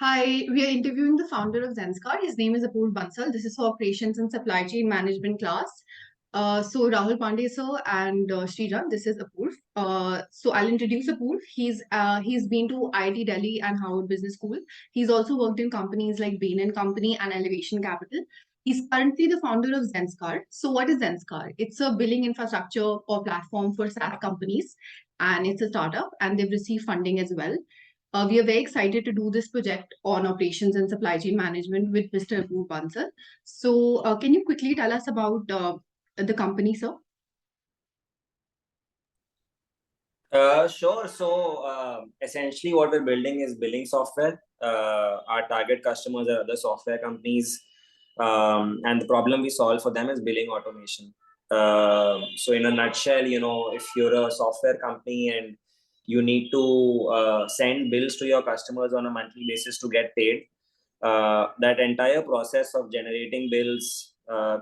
Hi, we are interviewing the founder of Zenskar. His name is Apurv Bansal. This is for operations and supply chain management class. So Rahul Pandey sir and Sriram, this is Apurv. So I'll introduce Apurv. He's been to IIT Delhi and Howard Business School. He's also worked in companies like Bain and Company and Elevation Capital. He's currently the founder of Zenskar. So what is Zenskar? It's a billing infrastructure or platform for SaaS companies, and it's a startup, and they've received funding as well. We are very excited to do this project on operations and supply chain management with Mr. Apurv Bansal. So, can you quickly tell us about the company, sir? Sure. So essentially what we're building is billing software. Our target customers are other software companies. And the problem we solve for them is billing automation. So in a nutshell, if you're a software company and you need to send bills to your customers on a monthly basis to get paid, that entire process of generating bills,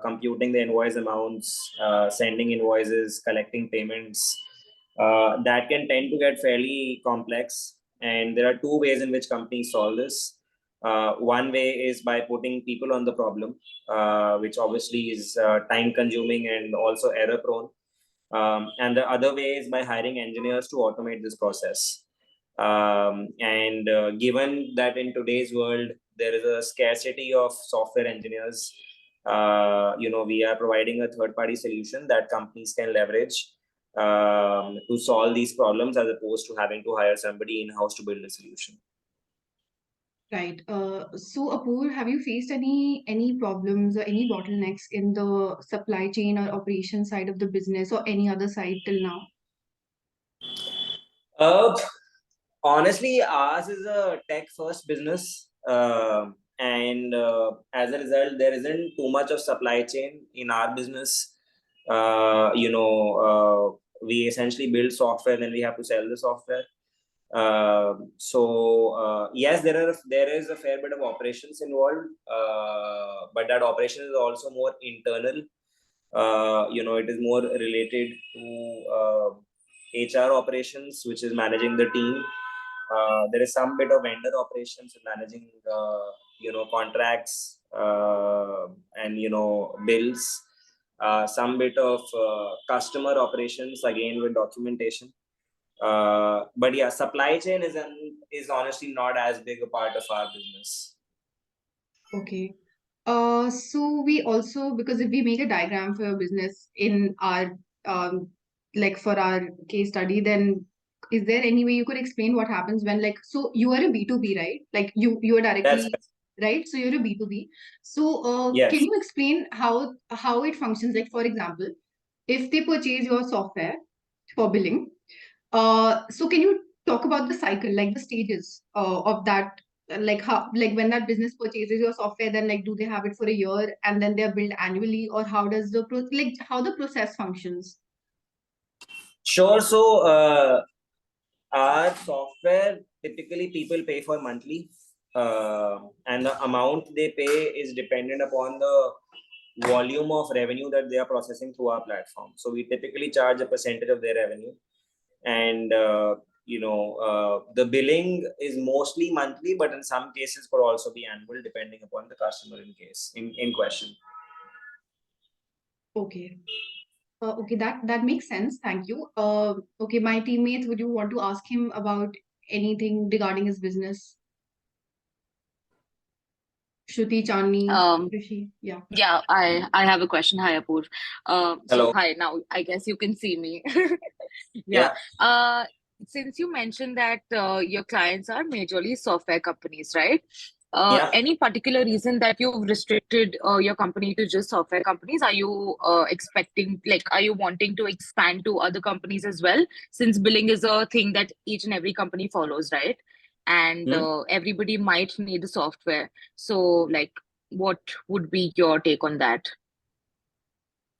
computing the invoice amounts, sending invoices, collecting payments, that can tend to get fairly complex. And there are two ways in which companies solve this. One way is by putting people on the problem, which obviously is time consuming and also error prone. And the other way is by hiring engineers to automate this process. Given that in today's world, there is a scarcity of software engineers, we are providing a third-party solution that companies can leverage to solve these problems as opposed to having to hire somebody in-house to build a solution. Right. So, Apurv, have you faced any problems or any bottlenecks in the supply chain or operation side of the business or any other side till now? Honestly, ours is a tech-first business, and as a result, there isn't too much of supply chain in our business. We essentially build software, then we have to sell the software. Yes, there is a fair bit of operations involved, but that operation is also more internal. It is more related to HR operations, which is managing the team. There is some bit of vendor operations and managing, contracts and bills. Some bit of customer operations again with documentation. But yeah, supply chain is honestly not as big a part of our business. Okay. So we also, because if we make a diagram for your business in our like for our case study, then is there any way you could explain what happens when, like, so you are a B2B, right? Like you are directly, right? So you're a B2B. So Yes. can you explain how it functions? Like, for example, if they purchase your software for billing, so can you talk about the cycle, like the stages of that, like how, like when that business purchases your software, then like do they have it for a year and then they're billed annually, or how does the like how the process functions? Sure. So our software, typically people pay for monthly, and the amount they pay is dependent upon the volume of revenue that they are processing through our platform. So we typically charge a percentage of their revenue, and the billing is mostly monthly, but in some cases could also be annual depending upon the customer in question. Okay. Okay, that makes sense. Thank you. Okay, my teammates, would you want to ask him about anything regarding his business? Shruti, Chandani, Krishi, yeah. Yeah, I have a question. Hi, Apurv. Hello. So hi, now I guess you can see me. Yeah. Since you mentioned that your clients are majorly software companies, right? Yeah. Any particular reason that you've restricted your company to just software companies? Are you expecting, like, are you wanting to expand to other companies as well? Since billing is a thing that each and every company follows, right? And everybody might need the software. So, like, what would be your take on that?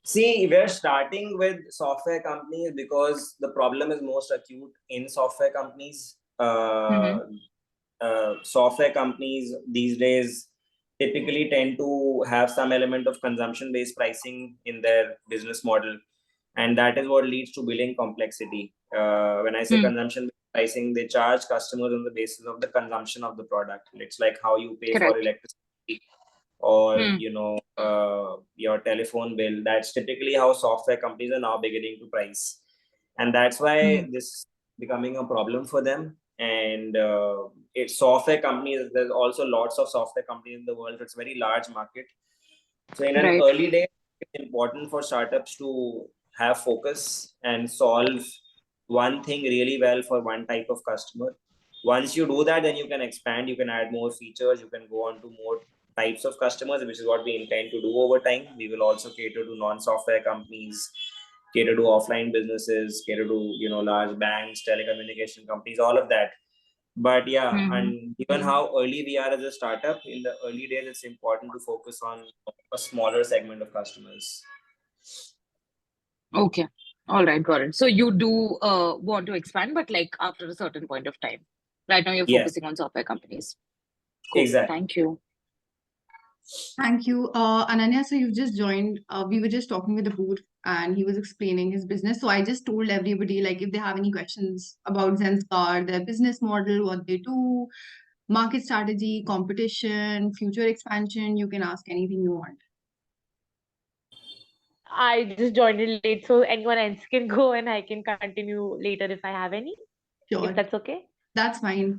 See, we're starting with software companies because the problem is most acute in software companies. Software companies these days typically tend to have some element of consumption-based pricing in their business model. And that is what leads to billing complexity. When I say Hmm. consumption pricing, they charge customers on the basis of the consumption of the product. It's like how you pay for Correct. electricity or Hmm. your telephone bill. That's typically how software companies are now beginning to price, and that's why this is becoming a problem for them. And it's software companies. There's also lots of software companies in the world. It's a very large market. So in an Right. early day, it's important for startups to have focus and solve one thing really well for one type of customer. Once you do that, then you can expand, you can add more features, you can go on to more types of customers, which is what we intend to do over time. We will also cater to non-software companies, cater to offline businesses, cater to large banks, telecommunication companies, all of that. But yeah, Hmm. and given how early we are as a startup, in the early days, it's important to focus on a smaller segment of customers. Okay. All right, got it. So you do want to expand, but like after a certain point of time. Right now, you're Yes, focusing on software companies. Cool. exactly. Thank you. Thank you. Ananya, so you've just joined. We were just talking with Apurv and he was explaining his business. So I just told everybody, like, if they have any questions about Zenskar, their business model, what they do, market strategy, competition, future expansion, you can ask anything you want. I just joined it late, so anyone else can go and I can continue later if I have any, if Sure, that's okay. that's fine.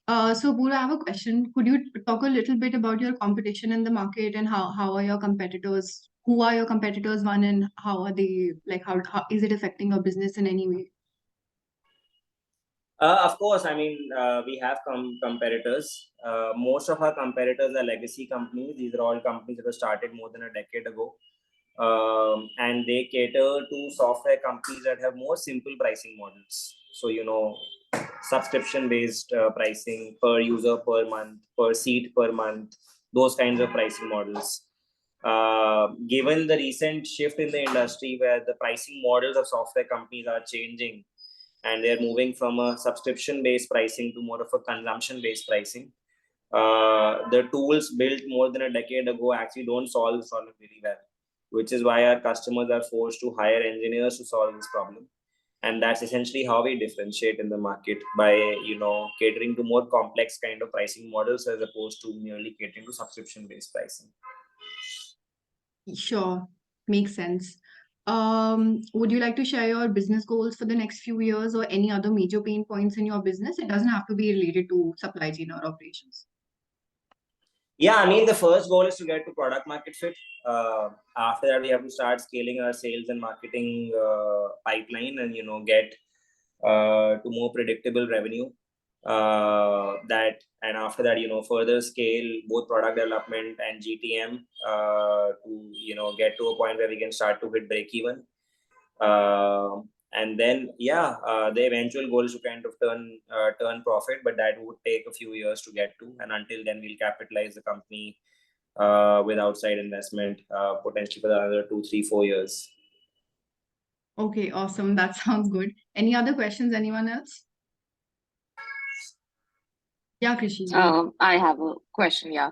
So Apurv, I have a question. Could you talk a little bit about your competition in the market and how are your competitors? Who are your competitors, one, and how are they, like, how is it affecting your business in any way? Of course, I mean, we have competitors. Most of our competitors are legacy companies. These are all companies that were started more than a decade ago. And they cater to software companies that have more simple pricing models. So, subscription-based pricing per user per month, per seat per month, those kinds of pricing models. Given the recent shift in the industry where the pricing models of software companies are changing, and they're moving from a subscription-based pricing to more of a consumption-based pricing. The tools built more than a decade ago actually don't solve this problem very well, which is why our customers are forced to hire engineers to solve this problem. And that's essentially how we differentiate in the market, by catering to more complex kind of pricing models as opposed to merely catering to subscription-based pricing. Sure, makes sense. Would you like to share your business goals for the next few years or any other major pain points in your business? It doesn't have to be related to supply chain or operations. Yeah, I mean, the first goal is to get to product market fit. After that, we have to start scaling our sales and marketing pipeline, and get to more predictable revenue. And after that, further scale both product development and GTM to get to a point where we can start to hit break even. And then the eventual goal is to kind of turn profit, but that would take a few years to get to, and until then we'll capitalize the company with outside investment, potentially for another 2, 3, 4 years. Okay, awesome. That sounds good. Any other questions, anyone else? Yeah, Krishi. I have a question, yeah.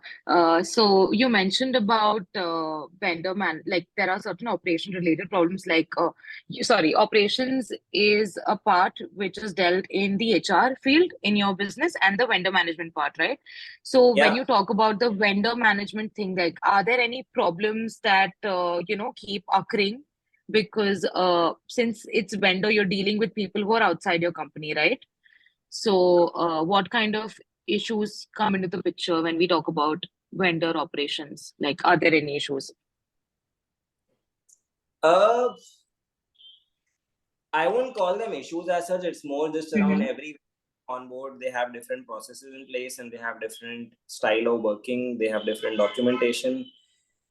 So you mentioned about like there are certain operation related problems like operations is a part which is dealt in the HR field in your business and the vendor management part, right? So when Yeah. you talk about the vendor management thing, like are there any problems that keep occurring? Because since it's vendor, you're dealing with people who are outside your company, right? So what kind of issues come into the picture when we talk about vendor operations? Like, are there any issues? I won't call them issues as such. It's more just around Mhm. every on board. They have different processes in place, and they have different style of working. They have different documentation,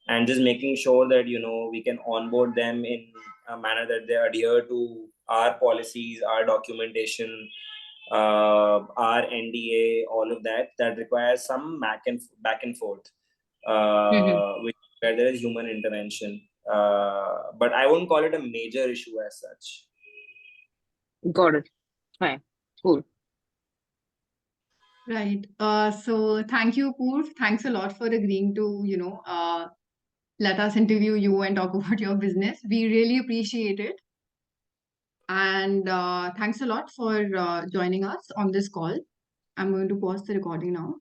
and just making sure that we can onboard them in a manner that they adhere to our policies, our documentation, our NDA, all of that. That requires some back and forth, where there is human intervention. But I wouldn't call it a major issue as such. Got it. Fine. Cool. Right. So thank you, Apurv. Thanks a lot for agreeing to, let us interview you and talk about your business. We really appreciate it. And thanks a lot for joining us on this call. I'm going to pause the recording now.